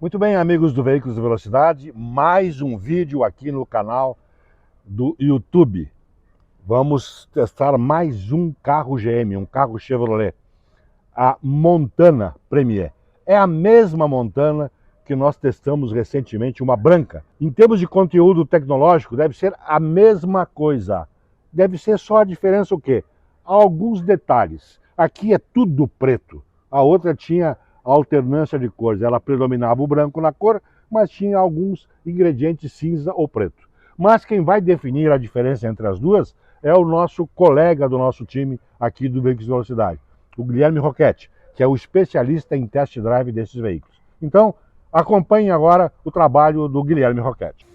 Muito bem, amigos do Veículos de Velocidade, mais um vídeo aqui no canal do YouTube. Vamos testar mais um carro GM, um carro Chevrolet, a Montana Premier. É a mesma Montana que nós testamos recentemente, uma branca. Em termos de conteúdo tecnológico, deve ser a mesma coisa. Deve ser só a diferença o quê? Alguns detalhes. Aqui é tudo preto. A outra tinha alternância de cores. Ela predominava o branco na cor, mas tinha alguns ingredientes cinza ou preto. Mas quem vai definir a diferença entre as duas é o nosso colega do nosso time aqui do Veículos de Velocidade, o Guilherme Roquette, que é o especialista em test drive desses veículos. Então, acompanhe agora o trabalho do Guilherme Roquette.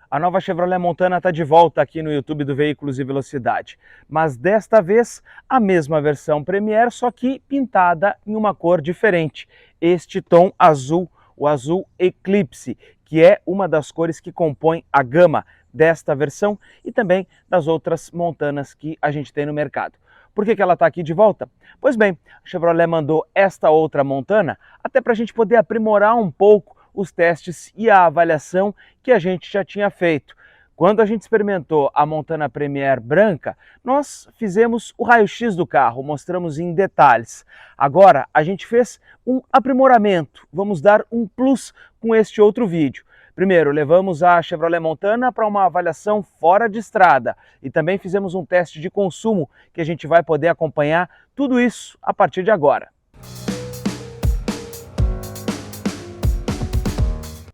A nova Chevrolet Montana está de volta aqui no YouTube do Veículos e Velocidade, mas desta vez a mesma versão Premier, só que pintada em uma cor diferente, este tom azul, o azul Eclipse, que é uma das cores que compõem a gama desta versão e também das outras Montanas que a gente tem no mercado. Por que ela está aqui de volta? Pois bem, a Chevrolet mandou esta outra Montana até para a gente poder aprimorar um pouco os testes e a avaliação que a gente já tinha feito. Quando a gente experimentou a Montana Premier branca, nós fizemos o raio-x do carro, mostramos em detalhes. Agora a gente fez um aprimoramento, vamos dar um plus com este outro vídeo. Primeiro, levamos a Chevrolet Montana para uma avaliação fora de estrada e também fizemos um teste de consumo que a gente vai poder acompanhar tudo isso a partir de agora.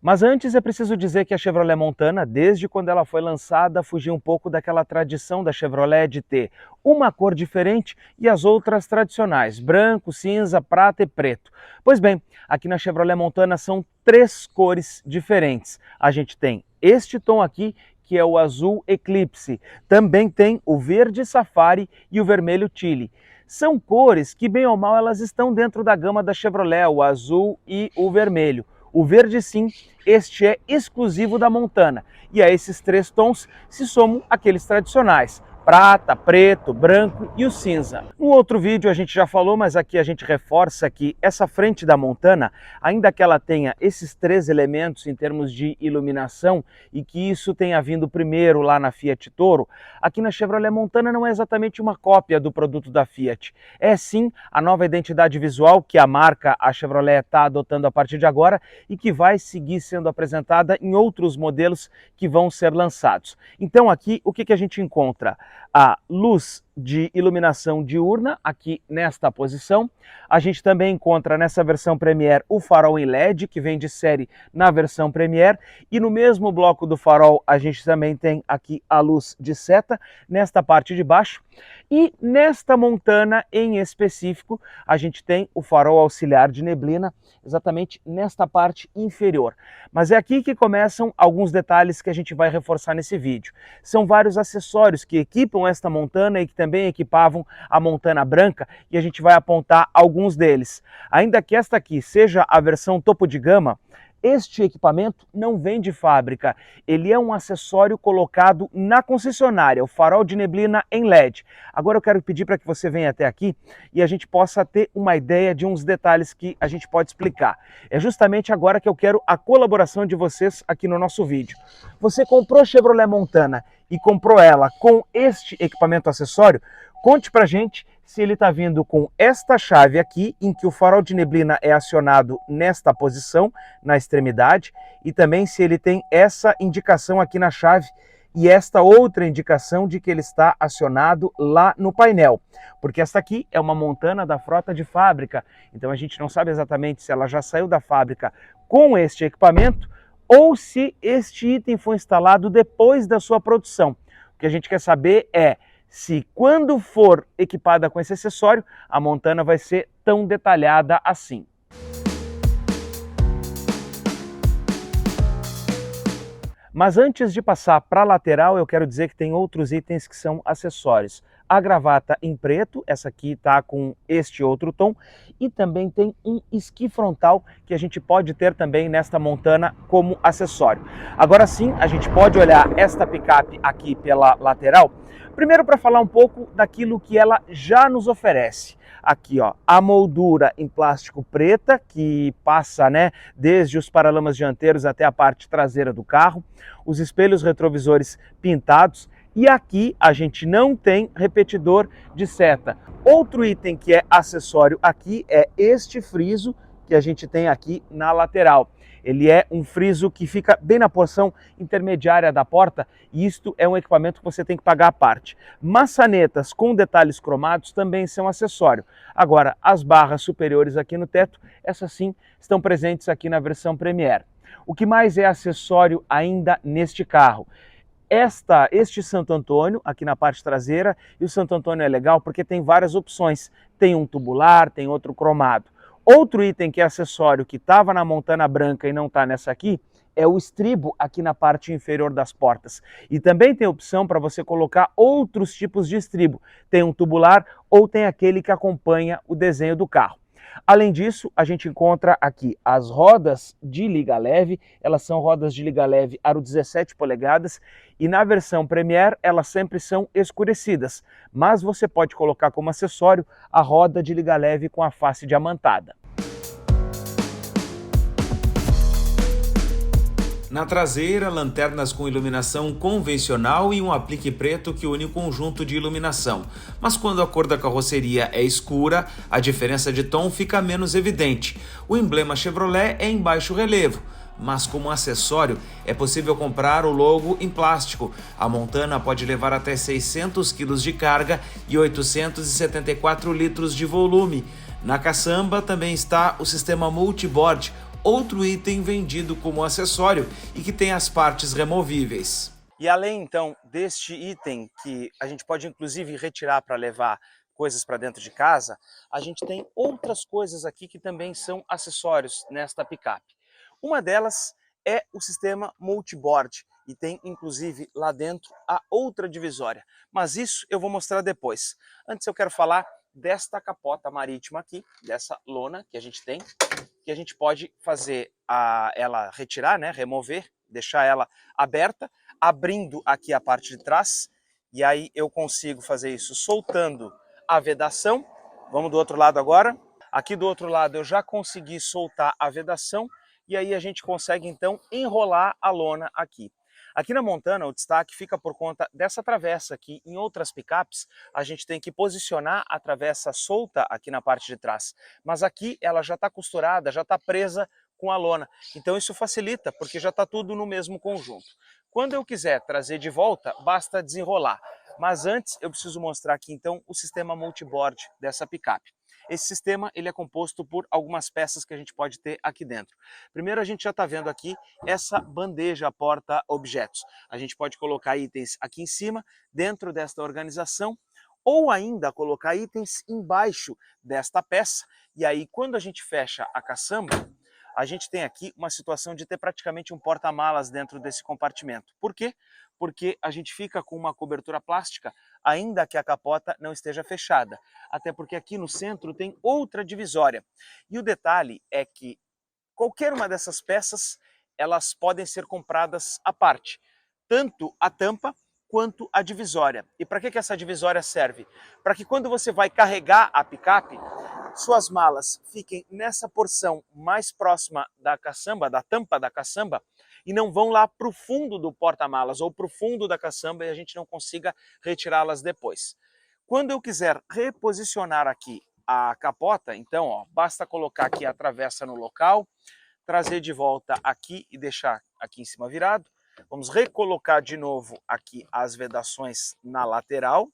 Mas antes é preciso dizer que a Chevrolet Montana, desde quando ela foi lançada, fugiu um pouco daquela tradição da Chevrolet de ter uma cor diferente e as outras tradicionais, branco, cinza, prata e preto. Pois bem, aqui na Chevrolet Montana são três cores diferentes. A gente tem este tom aqui, que é o azul Eclipse. Também tem o verde Safari e o vermelho Chile. São cores que, bem ou mal, elas estão dentro da gama da Chevrolet, o azul e o vermelho. O verde sim, este é exclusivo da Montana. E a esses três tons se somam aqueles tradicionais: prata, preto, branco e o cinza. No outro vídeo a gente já falou, mas aqui a gente reforça que essa frente da Montana, ainda que ela tenha esses três elementos em termos de iluminação e que isso tenha vindo primeiro lá na Fiat Toro, aqui na Chevrolet Montana não é exatamente uma cópia do produto da Fiat. É sim a nova identidade visual que a marca, a Chevrolet, está adotando a partir de agora e que vai seguir sendo apresentada em outros modelos que vão ser lançados. Então aqui o que a gente encontra? A luz de iluminação diurna aqui nesta posição. A gente também encontra nessa versão Premier o farol em LED, que vem de série na versão Premier, e no mesmo bloco do farol a gente também tem aqui a luz de seta nesta parte de baixo. E nesta Montana em específico a gente tem o farol auxiliar de neblina exatamente nesta parte inferior. Mas é aqui que começam alguns detalhes que a gente vai reforçar nesse vídeo. São vários acessórios que equipam esta Montana e que também equipavam a Montana branca, e a gente vai apontar alguns deles. Ainda que esta aqui seja a versão topo de gama, este equipamento não vem de fábrica, ele é um acessório colocado na concessionária, o farol de neblina em LED. Agora eu quero pedir para que você venha até aqui e a gente possa ter uma ideia de uns detalhes que a gente pode explicar. É justamente agora que eu quero a colaboração de vocês aqui no nosso vídeo. Você comprou Chevrolet Montana e comprou ela com este equipamento acessório? Conte pra gente se ele está vindo com esta chave aqui, em que o farol de neblina é acionado nesta posição, na extremidade, e também se ele tem essa indicação aqui na chave e esta outra indicação de que ele está acionado lá no painel. Porque esta aqui é uma Montana da frota de fábrica, então a gente não sabe exatamente se ela já saiu da fábrica com este equipamento ou se este item foi instalado depois da sua produção. O que a gente quer saber é se quando for equipada com esse acessório, a Montana vai ser tão detalhada assim. Mas antes de passar para a lateral, eu quero dizer que tem outros itens que são acessórios. A gravata em preto, essa aqui está com este outro tom, e também tem um esqui frontal que a gente pode ter também nesta Montana como acessório. Agora sim, a gente pode olhar esta picape aqui pela lateral, primeiro para falar um pouco daquilo que ela já nos oferece. aqui, ó, a moldura em plástico preta, que passa, né, desde os paralamas dianteiros até a parte traseira do carro, os espelhos retrovisores pintados, e aqui a gente não tem repetidor de seta. Outro item que é acessório aqui é este friso que a gente tem aqui na lateral. Ele é um friso que fica bem na porção intermediária da porta e isto é um equipamento que você tem que pagar à parte. Maçanetas com detalhes cromados também são acessório. Agora, as barras superiores aqui no teto, essas sim estão presentes aqui na versão Premier. O que mais é acessório ainda neste carro? Este Santo Antônio aqui na parte traseira, e o Santo Antônio é legal porque tem várias opções. Tem um tubular, tem outro cromado. Outro item que é acessório que estava na Montana branca e não está nessa aqui é o estribo aqui na parte inferior das portas. E também tem opção para você colocar outros tipos de estribo. Tem um tubular ou tem aquele que acompanha o desenho do carro. Além disso, a gente encontra aqui as rodas de liga leve, elas são rodas de liga leve aro 17 polegadas e na versão Premier elas sempre são escurecidas, mas você pode colocar como acessório a roda de liga leve com a face diamantada. Na traseira, lanternas com iluminação convencional e um aplique preto que une o conjunto de iluminação. Mas quando a cor da carroceria é escura, a diferença de tom fica menos evidente. O emblema Chevrolet é em baixo relevo, mas como acessório é possível comprar o logo em plástico. A Montana pode levar até 600 kg de carga e 874 litros de volume. Na caçamba também está o sistema multiboard, outro item vendido como acessório e que tem as partes removíveis. E além então deste item que a gente pode inclusive retirar para levar coisas para dentro de casa, a gente tem outras coisas aqui que também são acessórios nesta picape. Uma delas é o sistema multiboard e tem inclusive lá dentro a outra divisória, mas isso eu vou mostrar depois. Antes eu quero falar desta capota marítima aqui, dessa lona que a gente tem, que a gente pode fazer ela retirar, né, remover, deixar ela aberta, abrindo aqui a parte de trás, e aí eu consigo fazer isso soltando a vedação. Vamos do outro lado agora. Aqui do outro lado eu já consegui soltar a vedação, e aí a gente consegue então enrolar a lona aqui. Aqui na Montana o destaque fica por conta dessa travessa que em outras picapes a gente tem que posicionar a travessa solta aqui na parte de trás. Mas aqui ela já está costurada, já está presa com a lona. Então isso facilita porque já está tudo no mesmo conjunto. Quando eu quiser trazer de volta, basta desenrolar. Mas antes eu preciso mostrar aqui então o sistema multiboard dessa picape. Esse sistema ele é composto por algumas peças que a gente pode ter aqui dentro. Primeiro a gente já está vendo aqui essa bandeja porta-objetos. A gente pode colocar itens aqui em cima, dentro desta organização, ou ainda colocar itens embaixo desta peça. E aí quando a gente fecha a caçamba, a gente tem aqui uma situação de ter praticamente um porta-malas dentro desse compartimento. Por quê? Porque a gente fica com uma cobertura plástica, ainda que a capota não esteja fechada. Até porque aqui no centro tem outra divisória. E o detalhe é que qualquer uma dessas peças, elas podem ser compradas à parte. Tanto a tampa quanto a divisória. E para que essa divisória serve? Para que quando você vai carregar a picape, suas malas fiquem nessa porção mais próxima da caçamba, da tampa da caçamba, e não vão lá para o fundo do porta-malas ou para o fundo da caçamba e a gente não consiga retirá-las depois. Quando eu quiser reposicionar aqui a capota, então ó, basta colocar aqui a travessa no local, trazer de volta aqui e deixar aqui em cima virado. Vamos recolocar de novo aqui as vedações na lateral.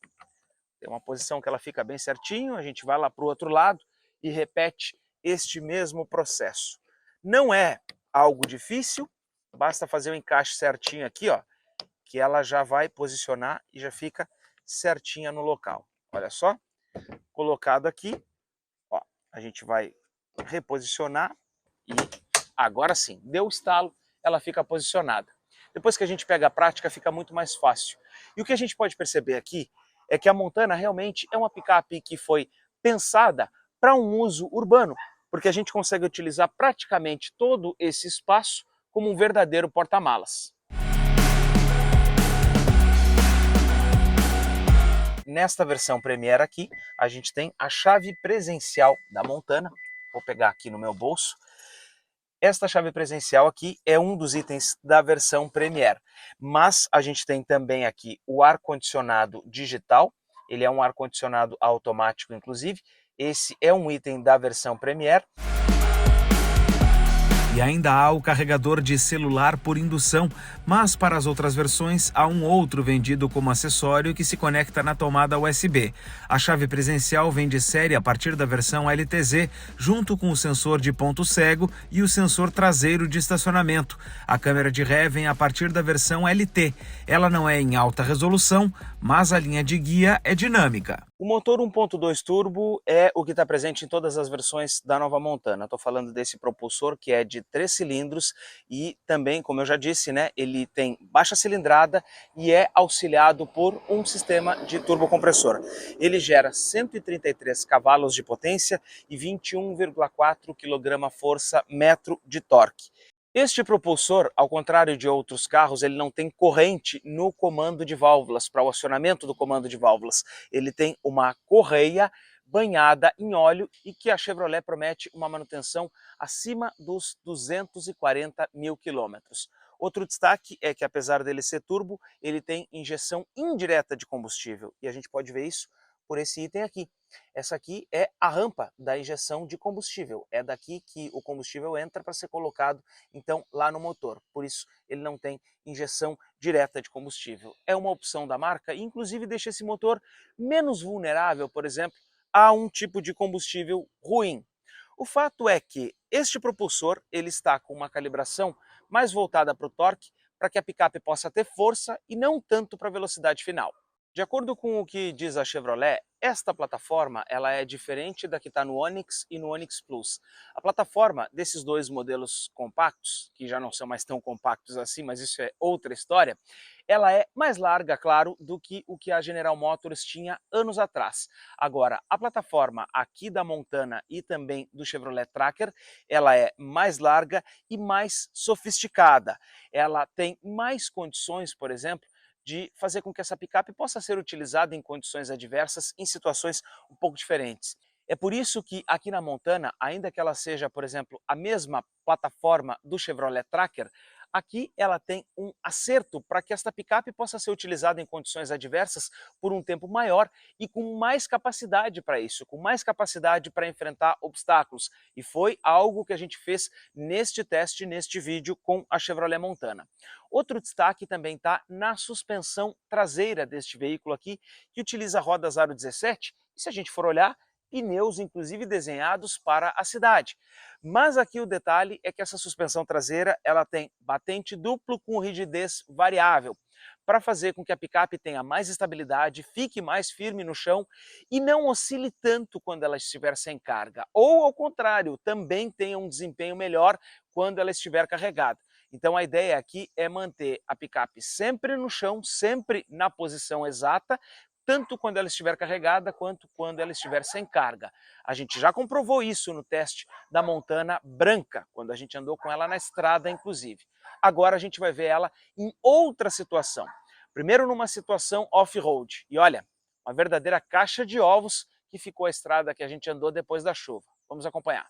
Tem uma posição que ela fica bem certinho, a gente vai lá para o outro lado e repete este mesmo processo. Não é algo difícil, basta fazer o encaixe certinho aqui, ó, que ela já vai posicionar e já fica certinha no local. Olha só, colocado aqui, ó, a gente vai reposicionar e agora sim, deu o estalo, ela fica posicionada. Depois que a gente pega a prática, fica muito mais fácil. E o que a gente pode perceber aqui é que a Montana realmente é uma picape que foi pensada para um uso urbano, porque a gente consegue utilizar praticamente todo esse espaço como um verdadeiro porta-malas. nesta versão Premier aqui, a gente tem a chave presencial da Montana. Vou pegar aqui no meu bolso. Esta chave presencial aqui é um dos itens da versão Premier, mas a gente tem também aqui o ar-condicionado digital. Ele é um ar-condicionado automático, inclusive. Esse é um item da versão Premier. E ainda há o carregador de celular por indução, mas para as outras versões há um outro vendido como acessório que se conecta na tomada USB. A chave presencial vem de série a partir da versão LTZ, junto com o sensor de ponto cego e o sensor traseiro de estacionamento. A câmera de ré vem a partir da versão LT. Ela não é em alta resolução, mas a linha de guia é dinâmica. O motor 1.2 turbo é o que está presente em todas as versões da nova Montana. Estou falando desse propulsor que é de 3 cilindros e também, como eu já disse, né, ele tem baixa cilindrada e é auxiliado por um sistema de turbocompressor. Ele gera 133 cavalos de potência e 21,4 kgfm de torque. Este propulsor, ao contrário de outros carros, ele não tem corrente no comando de válvulas, para o acionamento do comando de válvulas. Ele tem uma correia banhada em óleo e que a Chevrolet promete uma manutenção acima dos 240 mil quilômetros. Outro destaque é que, apesar dele ser turbo, ele tem injeção indireta de combustível e a gente pode ver isso por esse item aqui. Essa aqui é a rampa da injeção de combustível. É daqui que o combustível entra para ser colocado, então, lá no motor. Por isso, ele não tem injeção direta de combustível. É uma opção da marca e, inclusive, deixa esse motor menos vulnerável, por exemplo, a um tipo de combustível ruim. O fato é que este propulsor ele está com uma calibração mais voltada para o torque, para que a picape possa ter força e não tanto para a velocidade final. De acordo com o que diz a Chevrolet, esta plataforma ela é diferente da que está no Onix e no Onix Plus. A plataforma desses dois modelos compactos, que já não são mais tão compactos assim, mas isso é outra história, ela é mais larga, claro, do que o que a General Motors tinha anos atrás. Agora, a plataforma aqui da Montana e também do Chevrolet Tracker, ela é mais larga e mais sofisticada. Ela tem mais condições, por exemplo, de fazer com que essa picape possa ser utilizada em condições adversas, em situações um pouco diferentes. É por isso que aqui na Montana, ainda que ela seja, por exemplo, a mesma plataforma do Chevrolet Tracker, aqui ela tem um acerto para que esta picape possa ser utilizada em condições adversas por um tempo maior e com mais capacidade para isso, com mais capacidade para enfrentar obstáculos. E foi algo que a gente fez neste teste, neste vídeo com a Chevrolet Montana. Outro destaque também está na suspensão traseira deste veículo aqui, que utiliza rodas aro 17, e se a gente for olhar, pneus inclusive desenhados para a cidade. Mas aqui o detalhe é que essa suspensão traseira ela tem batente duplo com rigidez variável, para fazer com que a picape tenha mais estabilidade, fique mais firme no chão e não oscile tanto quando ela estiver sem carga. Ou ao contrário, também tenha um desempenho melhor quando ela estiver carregada. Então a ideia aqui é manter a picape sempre no chão, sempre na posição exata, tanto quando ela estiver carregada quanto quando ela estiver sem carga. A gente já comprovou isso no teste da Montana branca, quando a gente andou com ela na estrada, inclusive. Agora a gente vai ver ela em outra situação. Primeiro numa situação off-road. E olha, uma verdadeira caixa de ovos que ficou a estrada que a gente andou depois da chuva. Vamos acompanhar.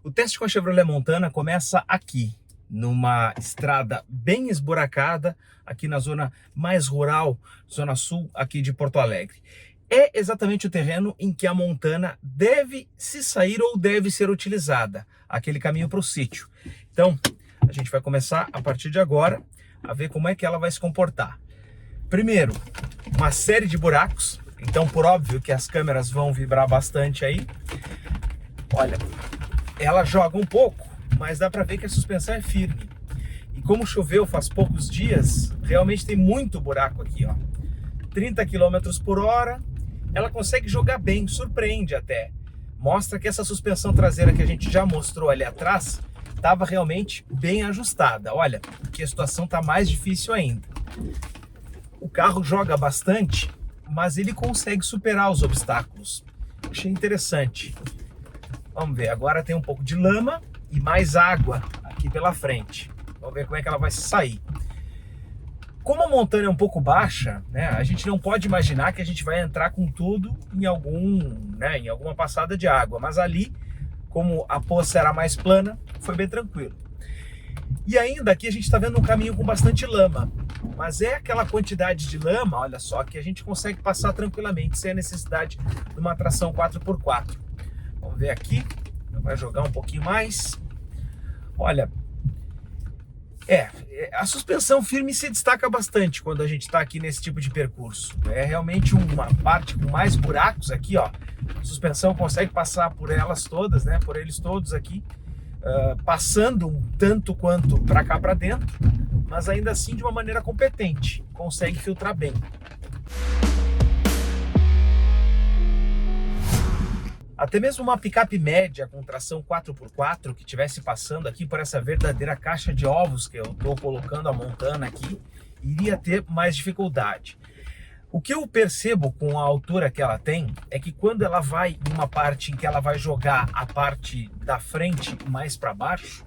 O teste com a Chevrolet Montana começa aqui, numa estrada bem esburacada, aqui na zona mais rural, zona sul aqui de Porto Alegre. É exatamente o terreno em que a Montana deve se sair ou deve ser utilizada, aquele caminho para o sítio. Então, a gente vai começar a partir de agora a ver como é que ela vai se comportar. Primeiro, uma série de buracos, então por óbvio que as câmeras vão vibrar bastante aí. Olha, ela joga um pouco, mas dá para ver que a suspensão é firme. E como choveu faz poucos dias, realmente tem muito buraco aqui, ó. 30 km por hora, ela consegue jogar bem, surpreende até. Mostra que essa suspensão traseira que a gente já mostrou ali atrás estava realmente bem ajustada. Olha, que a situação está mais difícil ainda. O carro joga bastante, mas ele consegue superar os obstáculos. Achei interessante. Vamos ver, agora tem um pouco de lama e mais água aqui pela frente. Vamos ver como é que ela vai sair. Como a montanha é um pouco baixa, né, a gente não pode imaginar que a gente vai entrar com tudo em alguma passada de água. Mas ali, como a poça era mais plana, foi bem tranquilo. E ainda aqui a gente está vendo um caminho com bastante lama. Mas é aquela quantidade de lama, olha só, que a gente consegue passar tranquilamente, sem a necessidade de uma tração 4x4. Vamos ver aqui, vai jogar um pouquinho mais. Olha, a suspensão firme se destaca bastante quando a gente está aqui nesse tipo de percurso. É realmente uma parte com mais buracos aqui, ó. A suspensão consegue passar por elas todas, né? Por eles todos aqui, passando um tanto quanto para cá para dentro, mas ainda assim de uma maneira competente. Consegue filtrar bem. Até mesmo uma picape média com tração 4x4 que estivesse passando aqui por essa verdadeira caixa de ovos que eu estou colocando a Montana aqui, iria ter mais dificuldade. O que eu percebo com a altura que ela tem é que quando ela vai em uma parte em que ela vai jogar a parte da frente mais para baixo,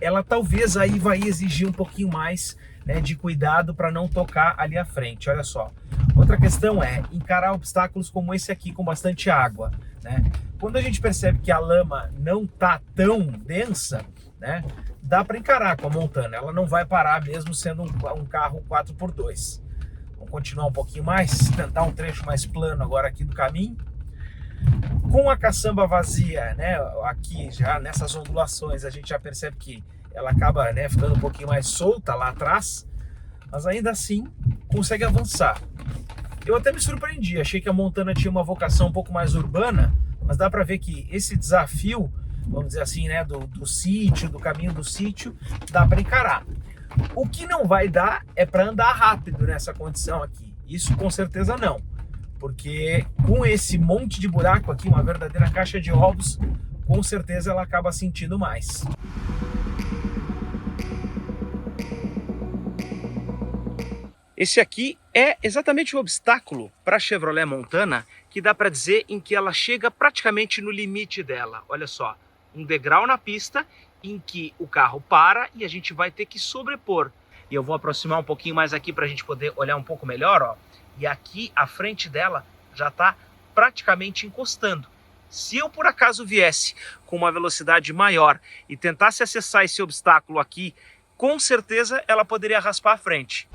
ela talvez aí vai exigir um pouquinho mais, né, de cuidado para não tocar ali à frente. Olha só. Outra questão é encarar obstáculos como esse aqui com bastante água, né? Quando a gente percebe que a lama não está tão densa, né, dá para encarar com a Montana. Ela não vai parar mesmo sendo um carro 4x2. Vamos continuar um pouquinho mais, tentar um trecho mais plano agora aqui do caminho. Com a caçamba vazia, né, aqui já nessas ondulações, a gente já percebe que ela acaba, né, ficando um pouquinho mais solta lá atrás, mas ainda assim consegue avançar. Eu até me surpreendi, achei que a Montana tinha uma vocação um pouco mais urbana, mas dá para ver que esse desafio, vamos dizer assim, né, do sítio, do caminho do sítio, dá para encarar. O que não vai dar é para andar rápido nessa condição aqui. Isso com certeza não. Porque com esse monte de buraco aqui, uma verdadeira caixa de ovos, com certeza ela acaba sentindo mais. Esse aqui é exatamente o obstáculo para a Chevrolet Montana, que dá para dizer em que ela chega praticamente no limite dela. Olha só, um degrau na pista em que o carro para e a gente vai ter que sobrepor. E eu vou aproximar um pouquinho mais aqui para a gente poder olhar um pouco melhor, ó. E aqui a frente dela já está praticamente encostando. Se eu por acaso viesse com uma velocidade maior e tentasse acessar esse obstáculo aqui, com certeza ela poderia raspar a frente.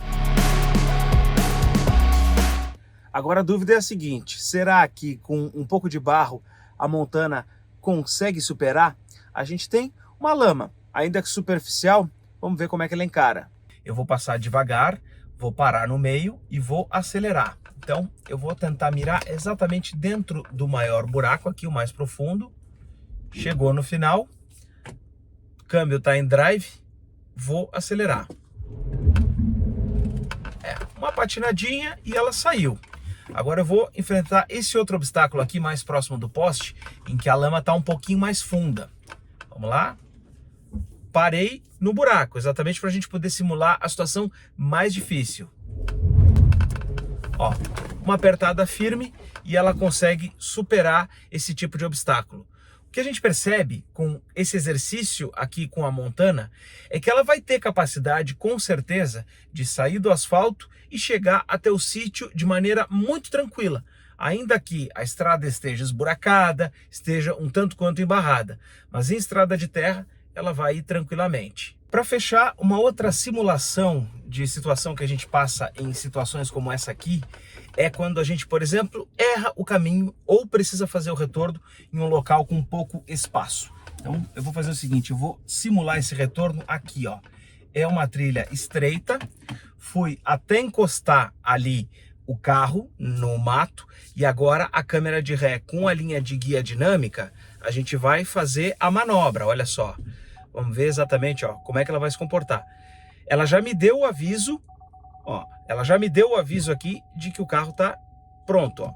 Agora a dúvida é a seguinte, será que com um pouco de barro a Montana consegue superar? A gente tem uma lama, ainda que superficial, vamos ver como é que ela encara. Eu vou passar devagar, vou parar no meio e vou acelerar. Então eu vou tentar mirar exatamente dentro do maior buraco aqui, o mais profundo. Chegou no final, o câmbio está em drive, vou acelerar. Uma patinadinha e ela saiu. Agora eu vou enfrentar esse outro obstáculo aqui mais próximo do poste, em que a lama está um pouquinho mais funda. Vamos lá. Parei no buraco, exatamente para a gente poder simular a situação mais difícil. Ó, uma apertada firme e ela consegue superar esse tipo de obstáculo. O que a gente percebe com esse exercício aqui com a Montana é que ela vai ter capacidade, com certeza, de sair do asfalto e chegar até o sítio de maneira muito tranquila, ainda que a estrada esteja esburacada, esteja um tanto quanto embarrada, mas em estrada de terra ela vai ir tranquilamente. Para fechar, uma outra simulação de situação que a gente passa em situações como essa aqui é quando a gente, por exemplo, erra o caminho ou precisa fazer o retorno em um local com pouco espaço. Então eu vou fazer o seguinte, eu vou simular esse retorno aqui, ó. É uma trilha estreita, fui até encostar ali o carro no mato e agora a câmera de ré com a linha de guia dinâmica, a gente vai fazer a manobra, olha só. Vamos ver exatamente, ó, como é que ela vai se comportar. Ela já me deu o aviso, ó, ela já me deu o aviso aqui de que o carro tá pronto, ó.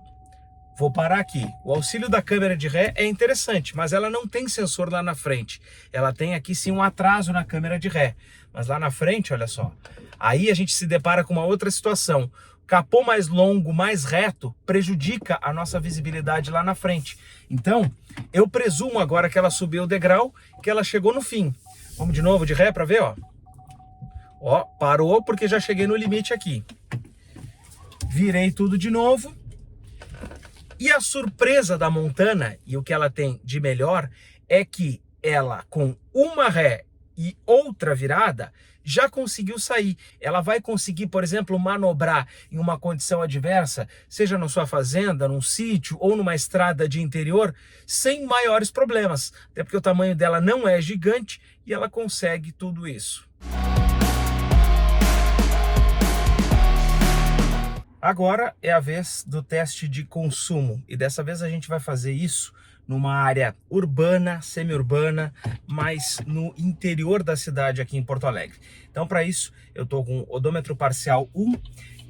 Vou parar aqui. O auxílio da câmera de ré é interessante, mas ela não tem sensor lá na frente. Ela tem aqui sim um atraso na câmera de ré. Mas lá na frente, olha só, aí a gente se depara com uma outra situação. Capô mais longo, mais reto, prejudica a nossa visibilidade lá na frente. Então, eu presumo agora que ela subiu o degrau, que ela chegou no fim. Vamos de novo de ré para ver, ó. Ó, parou porque já cheguei no limite aqui. Virei tudo de novo. E a surpresa da Montana, e o que ela tem de melhor, é que ela, com uma ré e outra virada, já conseguiu sair. Ela vai conseguir, por exemplo, manobrar em uma condição adversa, seja na sua fazenda, num sítio ou numa estrada de interior, sem maiores problemas. Até porque o tamanho dela não é gigante e ela consegue tudo isso. Agora é a vez do teste de consumo e dessa vez a gente vai fazer isso numa área urbana, semi-urbana, mas no interior da cidade aqui em Porto Alegre. Então para isso eu estou com o odômetro parcial 1,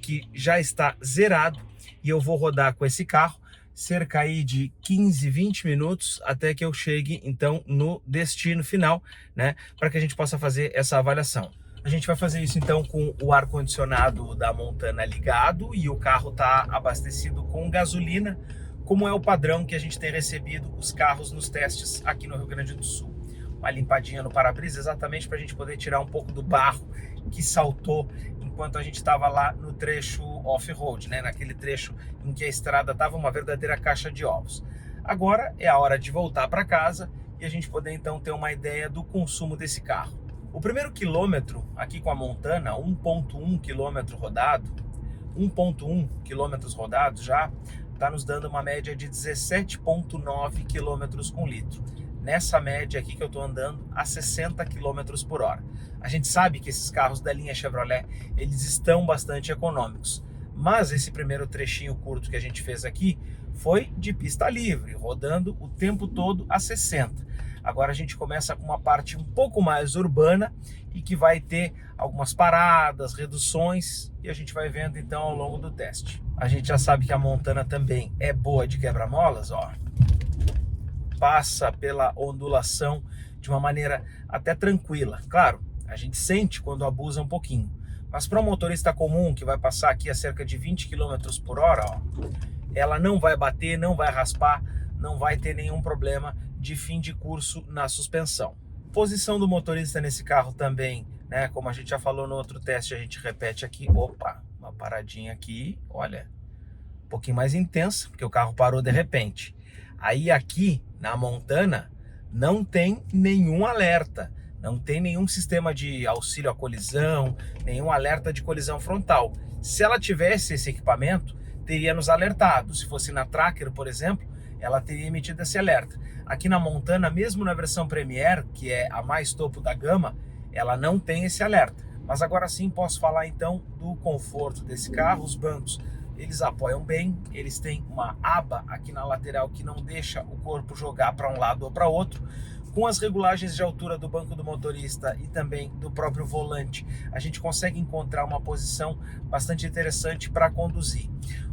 que já está zerado, e eu vou rodar com esse carro cerca aí de 15, 20 minutos até que eu chegue então no destino final, né, para que a gente possa fazer essa avaliação. A gente vai fazer isso então com o ar-condicionado da Montana ligado e o carro está abastecido com gasolina, como é o padrão que a gente tem recebido os carros nos testes aqui no Rio Grande do Sul. Uma limpadinha no para-brisa exatamente para a gente poder tirar um pouco do barro que saltou enquanto a gente estava lá no trecho off-road, né? Naquele trecho em que a estrada estava uma verdadeira caixa de ovos. Agora é a hora de voltar para casa e a gente poder então ter uma ideia do consumo desse carro. O primeiro quilômetro aqui com a Montana, 1,1 quilômetro rodado, 1,1 quilômetros rodados já, está nos dando uma média de 17,9 quilômetros com litro. Nessa média aqui que eu estou andando a 60 quilômetros por hora. A gente sabe que esses carros da linha Chevrolet, eles estão bastante econômicos. Mas esse primeiro trechinho curto que a gente fez aqui foi de pista livre, rodando o tempo todo a 60. Agora a gente começa com uma parte um pouco mais urbana e que vai ter algumas paradas, reduções, e a gente vai vendo então ao longo do teste. A gente já sabe que a Montana também é boa de quebra-molas, ó. Passa pela ondulação de uma maneira até tranquila. Claro, a gente sente quando abusa um pouquinho. Mas para um motorista comum que vai passar aqui a cerca de 20 km por hora, ó, ela não vai bater, não vai raspar, não vai ter nenhum problema de fim de curso na suspensão. Posição do motorista nesse carro também, né? Como a gente já falou no outro teste, a gente repete aqui. Opa, uma paradinha aqui, olha, um pouquinho mais intensa, porque o carro parou de repente. Aí aqui na Montana não tem nenhum alerta, não tem nenhum sistema de auxílio à colisão, nenhum alerta de colisão frontal. Se ela tivesse esse equipamento, teria nos alertado. Se fosse na Tracker, por exemplo, ela teria emitido esse alerta. Aqui na Montana, mesmo na versão Premier, que é a mais topo da gama, ela não tem esse alerta. Mas agora sim posso falar então do conforto desse carro. Os bancos, eles apoiam bem, eles têm uma aba aqui na lateral que não deixa o corpo jogar para um lado ou para outro. Com as regulagens de altura do banco do motorista e também do próprio volante, a gente consegue encontrar uma posição bastante interessante para conduzir.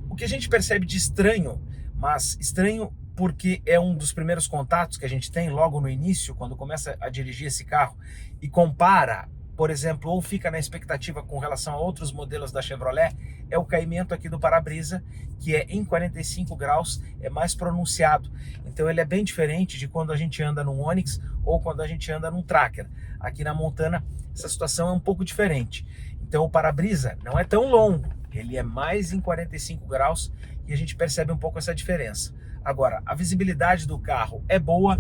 O que a gente percebe de estranho, mas estranho porque é um dos primeiros contatos que a gente tem logo no início, quando começa a dirigir esse carro e compara, por exemplo, ou fica na expectativa com relação a outros modelos da Chevrolet, é o caimento aqui do para-brisa, que é em 45 graus, é mais pronunciado. Então ele é bem diferente de quando a gente anda num Onix ou quando a gente anda num Tracker. Aqui na Montana, essa situação é um pouco diferente. Então o para-brisa não é tão longo, ele é mais em 45 graus e a gente percebe um pouco essa diferença. Agora, a visibilidade do carro é boa,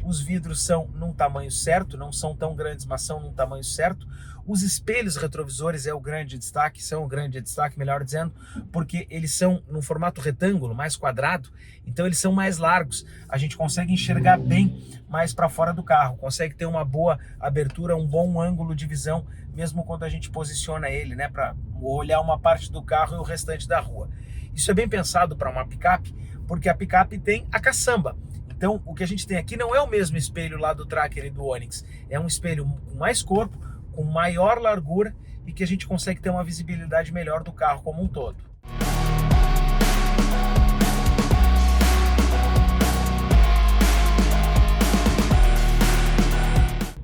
os vidros são num tamanho certo, não são tão grandes, mas são num tamanho certo. Os espelhos retrovisores são o grande destaque, melhor dizendo, porque eles são num formato retângulo, mais quadrado, então eles são mais largos. A gente consegue enxergar bem mais para fora do carro, consegue ter uma boa abertura, um bom ângulo de visão, mesmo quando a gente posiciona ele, né, para olhar uma parte do carro e o restante da rua. Isso é bem pensado para uma picape, porque a picape tem a caçamba. Então, o que a gente tem aqui não é o mesmo espelho lá do Tracker e do Onix. É um espelho com mais corpo, com maior largura e que a gente consegue ter uma visibilidade melhor do carro como um todo.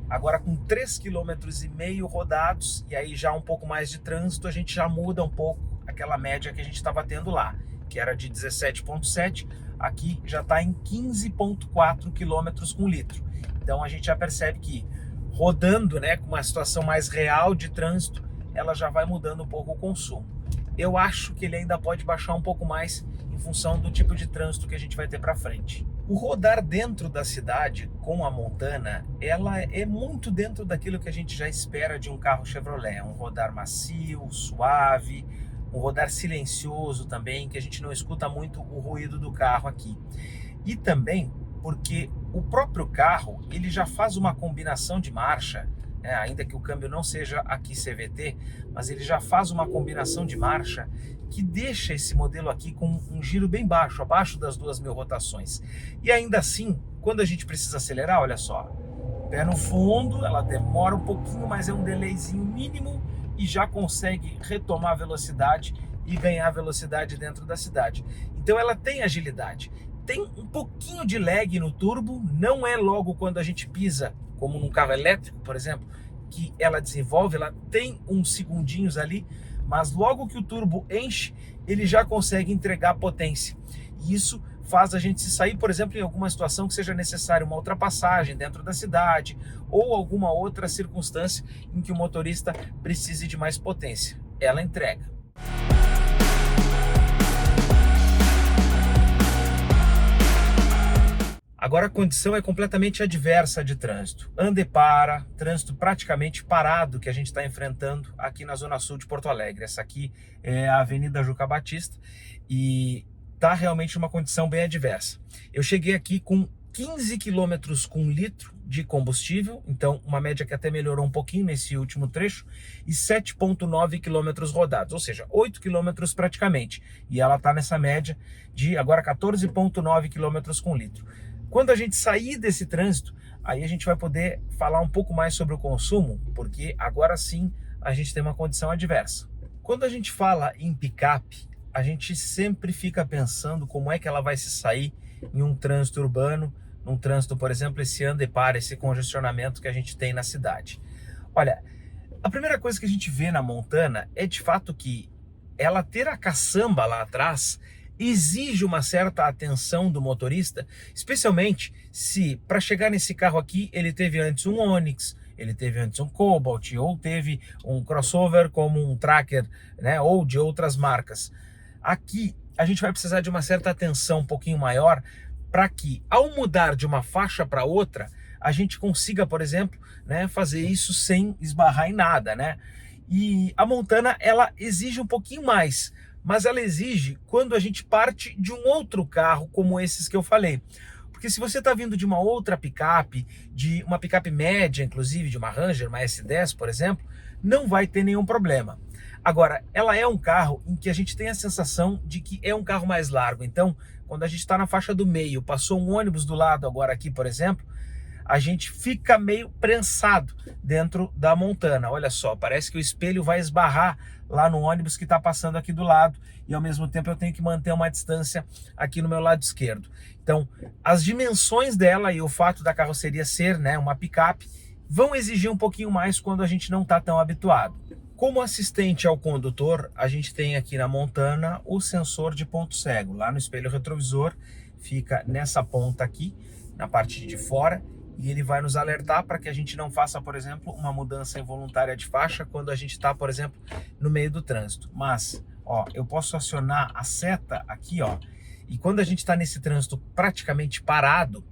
Agora com 3,5 km rodados e aí já um pouco mais de trânsito, a gente já muda um pouco aquela média que a gente estava tendo lá, que era de 17,7, aqui já está em 15,4 km com litro. Então a gente já percebe que rodando, né, com uma situação mais real de trânsito, ela já vai mudando um pouco o consumo. Eu acho que ele ainda pode baixar um pouco mais em função do tipo de trânsito que a gente vai ter para frente. O rodar dentro da cidade com a Montana, ela é muito dentro daquilo que a gente já espera de um carro Chevrolet. Um rodar macio, suave, um rodar silencioso também, que a gente não escuta muito o ruído do carro aqui. E também porque o próprio carro, ele já faz uma combinação de marcha, né, ainda que o câmbio não seja aqui CVT, mas ele já faz uma combinação de marcha que deixa esse modelo aqui com um giro bem baixo, abaixo das 2.000 rotações. E ainda assim, quando a gente precisa acelerar, olha só, pé no fundo, ela demora um pouquinho, mas é um delayzinho mínimo e já consegue retomar a velocidade e ganhar velocidade dentro da cidade. Então ela tem agilidade. Tem um pouquinho de lag no turbo, não é logo quando a gente pisa, como num carro elétrico, por exemplo, que ela desenvolve, ela tem uns segundinhos ali, mas logo que o turbo enche, ele já consegue entregar potência. E isso faz a gente se sair, por exemplo, em alguma situação que seja necessária uma ultrapassagem dentro da cidade ou alguma outra circunstância em que o motorista precise de mais potência. Ela entrega. Agora a condição é completamente adversa de trânsito. Anda e para, trânsito praticamente parado que a gente está enfrentando aqui na Zona Sul de Porto Alegre. Essa aqui é a Avenida Juca Batista e está realmente uma condição bem adversa. Eu cheguei aqui com 15 quilômetros com litro de combustível, então uma média que até melhorou um pouquinho nesse último trecho, e 7,9 quilômetros rodados, ou seja, 8 quilômetros praticamente. E ela está nessa média de agora 14,9 quilômetros com litro. Quando a gente sair desse trânsito, aí a gente vai poder falar um pouco mais sobre o consumo, porque agora sim a gente tem uma condição adversa. Quando a gente fala em picape, a gente sempre fica pensando como é que ela vai se sair em um trânsito urbano, num trânsito, por exemplo, esse anda e para, esse congestionamento que a gente tem na cidade. Olha, a primeira coisa que a gente vê na Montana é de fato que ela ter a caçamba lá atrás exige uma certa atenção do motorista, especialmente se para chegar nesse carro aqui ele teve antes um Onix, ele teve antes um Cobalt ou teve um crossover como um Tracker, né, ou de outras marcas. Aqui a gente vai precisar de uma certa atenção um pouquinho maior para que ao mudar de uma faixa para outra a gente consiga, por exemplo, né, fazer isso sem esbarrar em nada, né? E a Montana ela exige um pouquinho mais, mas ela exige quando a gente parte de um outro carro como esses que eu falei. Porque se você está vindo de uma outra picape, de uma picape média, inclusive de uma Ranger, uma S10, por exemplo, não vai ter nenhum problema. Agora, ela é um carro em que a gente tem a sensação de que é um carro mais largo. Então, quando a gente está na faixa do meio, passou um ônibus do lado agora aqui, por exemplo, a gente fica meio prensado dentro da Montana. Olha só, parece que o espelho vai esbarrar lá no ônibus que está passando aqui do lado e ao mesmo tempo eu tenho que manter uma distância aqui no meu lado esquerdo. Então, as dimensões dela e o fato da carroceria ser, né, uma picape vão exigir um pouquinho mais quando a gente não está tão habituado. Como assistente ao condutor, a gente tem aqui na Montana o sensor de ponto cego. Lá no espelho retrovisor fica nessa ponta aqui, na parte de fora, e ele vai nos alertar para que a gente não faça, por exemplo, uma mudança involuntária de faixa quando a gente está, por exemplo, no meio do trânsito. Mas, ó, eu posso acionar a seta aqui, ó, e quando a gente está nesse trânsito praticamente parado,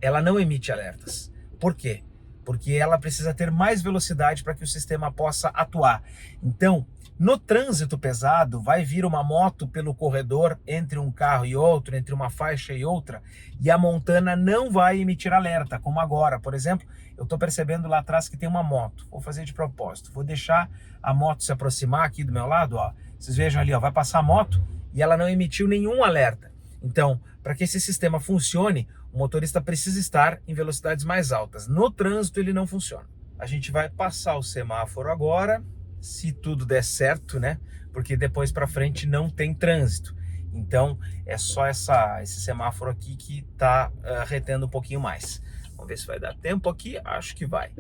ela não emite alertas. Por quê? Porque ela precisa ter mais velocidade para que o sistema possa atuar. Então, no trânsito pesado, vai vir uma moto pelo corredor entre um carro e outro, entre uma faixa e outra, e a Montana não vai emitir alerta, como agora. Por exemplo, eu estou percebendo lá atrás que tem uma moto. Vou fazer de propósito. Vou deixar a moto se aproximar aqui do meu lado, ó. Vocês vejam ali, ó, vai passar a moto e ela não emitiu nenhum alerta. Então, para que esse sistema funcione, o motorista precisa estar em velocidades mais altas. No trânsito ele não funciona. A gente vai passar o semáforo agora, se tudo der certo, né? Porque depois para frente não tem trânsito. Então é só esse semáforo aqui que está retendo um pouquinho mais. Vamos ver se vai dar tempo aqui. Acho que vai.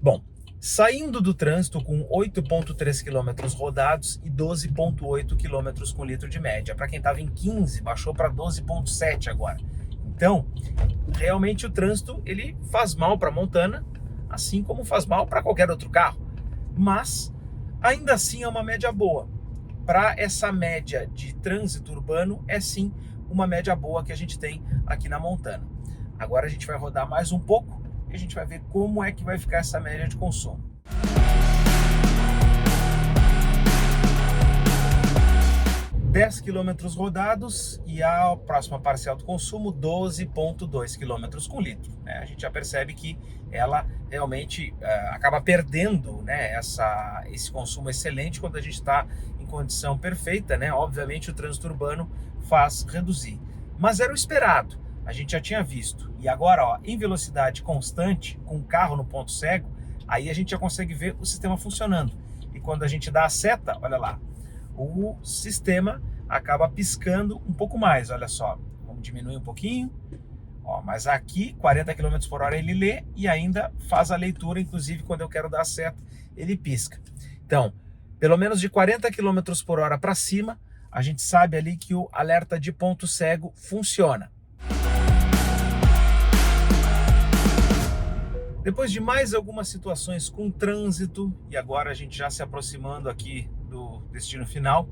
Bom, saindo do trânsito com 8,3 km rodados e 12,8 km com litro de média. Para quem estava em 15, baixou para 12,7 agora. Então, realmente o trânsito ele faz mal para a Montana, assim como faz mal para qualquer outro carro. Mas ainda assim é uma média boa. Para essa média de trânsito urbano, é sim uma média boa que a gente tem aqui na Montana. Agora a gente vai rodar mais um pouco e a gente vai ver como é que vai ficar essa média de consumo. 10 quilômetros rodados e a próxima parcial do consumo 12,2 quilômetros com litro. A gente já percebe que ela realmente acaba perdendo, né, esse consumo excelente quando a gente está em condição perfeita, né? Obviamente o trânsito urbano faz reduzir, mas era o esperado, a gente já tinha visto. E agora, ó, em velocidade constante, com o carro no ponto cego, aí a gente já consegue ver o sistema funcionando. E quando a gente dá a seta, olha lá, o sistema acaba piscando um pouco mais, olha só. Vamos diminuir um pouquinho. Ó, mas aqui, 40 km por hora ele lê e ainda faz a leitura, inclusive quando eu quero dar a seta, ele pisca. Então, pelo menos de 40 km por hora para cima, a gente sabe ali que o alerta de ponto cego funciona. Depois de mais algumas situações com trânsito, e agora a gente já se aproximando aqui do destino final,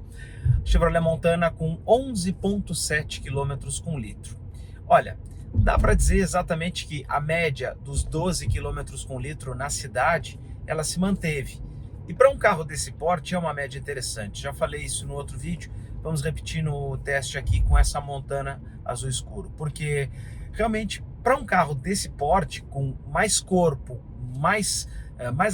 Chevrolet Montana com 11,7 km com litro. Olha, dá para dizer exatamente que a média dos 12 km com litro na cidade, ela se manteve. E para um carro desse porte é uma média interessante. Já falei isso no outro vídeo, vamos repetir no teste aqui com essa Montana azul escuro, porque realmente para um carro desse porte, com mais corpo, mais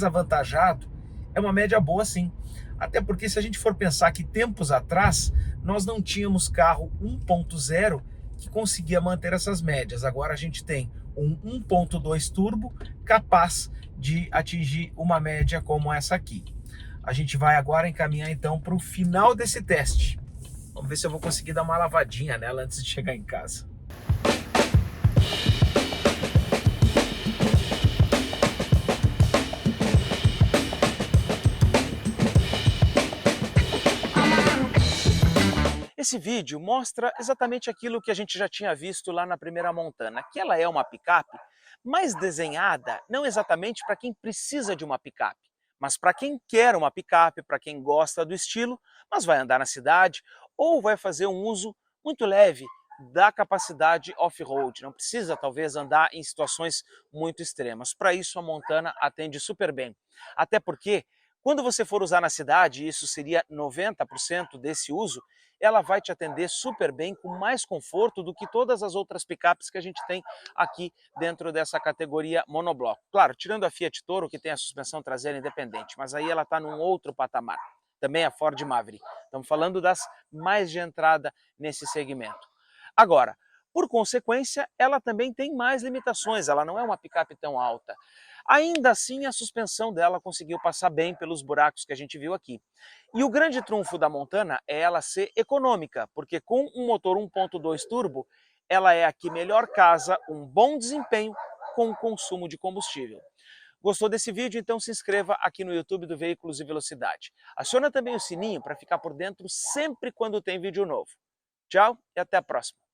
avantajado, é uma média boa sim. Até porque se a gente for pensar que tempos atrás nós não tínhamos carro 1.0 que conseguia manter essas médias. Agora a gente tem um 1.2 turbo capaz de atingir uma média como essa aqui. A gente vai agora encaminhar então para o final desse teste. Vamos ver se eu vou conseguir dar uma lavadinha nela antes de chegar em casa. Esse vídeo mostra exatamente aquilo que a gente já tinha visto lá na primeira Montana, que ela é uma picape, mas desenhada não exatamente para quem precisa de uma picape, mas para quem quer uma picape, para quem gosta do estilo, mas vai andar na cidade ou vai fazer um uso muito leve da capacidade off-road. Não precisa talvez andar em situações muito extremas. Para isso a Montana atende super bem. Até porque quando você for usar na cidade, e isso seria 90% desse uso, ela vai te atender super bem, com mais conforto do que todas as outras picapes que a gente tem aqui dentro dessa categoria monobloco. Claro, tirando a Fiat Toro, que tem a suspensão traseira independente, mas aí ela está num outro patamar. Também a Ford Maverick. Estamos falando das mais de entrada nesse segmento. Agora, por consequência, ela também tem mais limitações, ela não é uma picape tão alta. Ainda assim, a suspensão dela conseguiu passar bem pelos buracos que a gente viu aqui. E o grande trunfo da Montana é ela ser econômica, porque com um motor 1.2 turbo, ela é a que melhor casa um bom desempenho com o consumo de combustível. Gostou desse vídeo? Então se inscreva aqui no YouTube do Veículos e Velocidade. Aciona também o sininho para ficar por dentro sempre quando tem vídeo novo. Tchau e até a próxima.